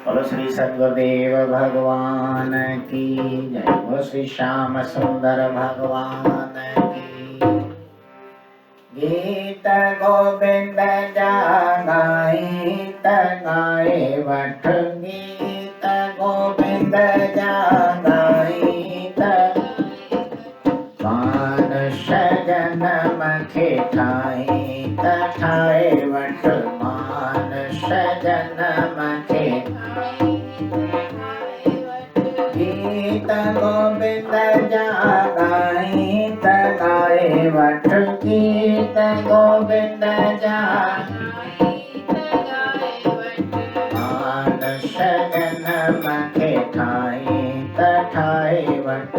बोलो श्री सद्गुरुदेव भगवान की जय। बोलो श्री श्याम सुंदर भगवान की। गीत गोविंद जागाई गाए वठ गीत गोविंद जागाई मानुष्य जन्म के ठाई ठाए वठ मानुष्य जन्म के गीत गोविंद जागाई गाए वठ गीत गोविंद जागाई मानुष्य जन्म के ठाई ठाए वठ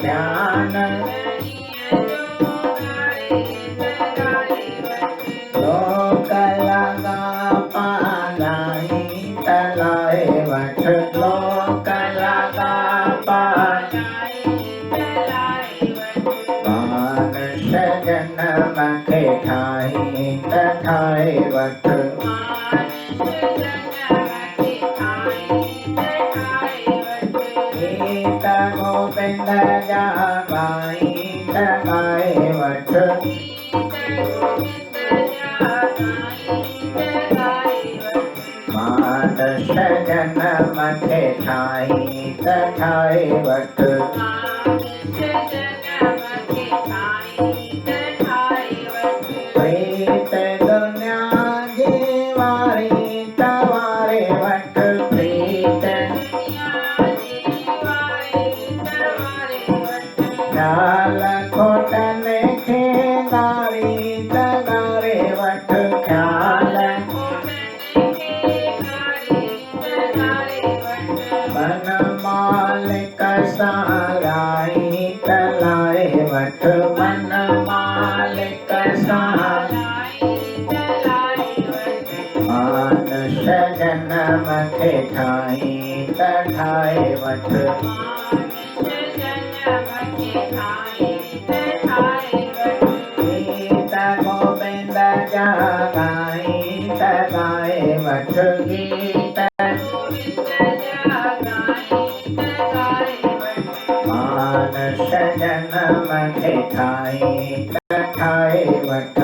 ध्यान लोक लगा पालाई तलाए वठ लोक लगा पालाई मानुष्य जन्म के ठाई ठाए वठ गोविंद जागाई गाए वठ मानुष्य जन्म के ठाई ठाए वठ प्रीत दुनिया जीवारी तवारे वठ प्रीत ख्याल खोटन खेदारी तगारे वठ ख्याल मन मालिक साराई तलाए वठ मन मालिक साराई मानुष्य जन्म के ठाई ठाए वठ गीत गोविंद जागाई गाए वठ गीत मानुष्य जन्म के ठाई ठाए वठ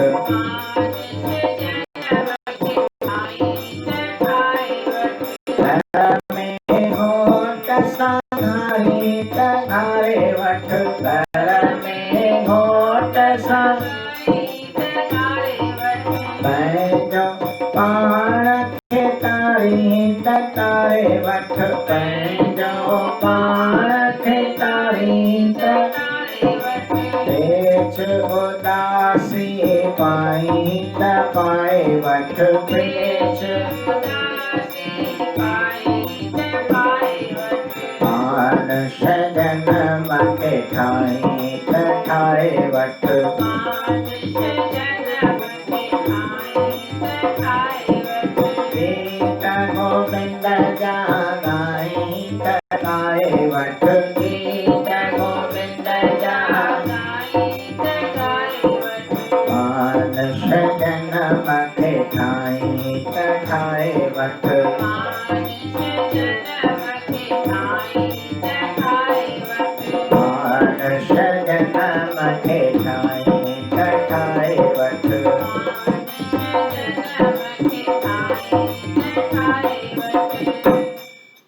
में होट संघारी तगारे वठ में होट पैजो पाण के तारी तारे वठ पैजो पाण के तारी पेच उदासी पाई पाए वठ पेच मानुष्य जन्म के ठाई ठाए वठ गीत गोविंद जागाई गाए वठ गीत गोविंद जागाई मानुष्य जन्म के ठाई ठाए वठ मानुष्य जन्म के ठाई ठाए वठ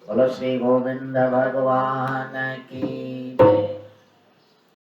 बोलो श्री गोविंद भगवान की।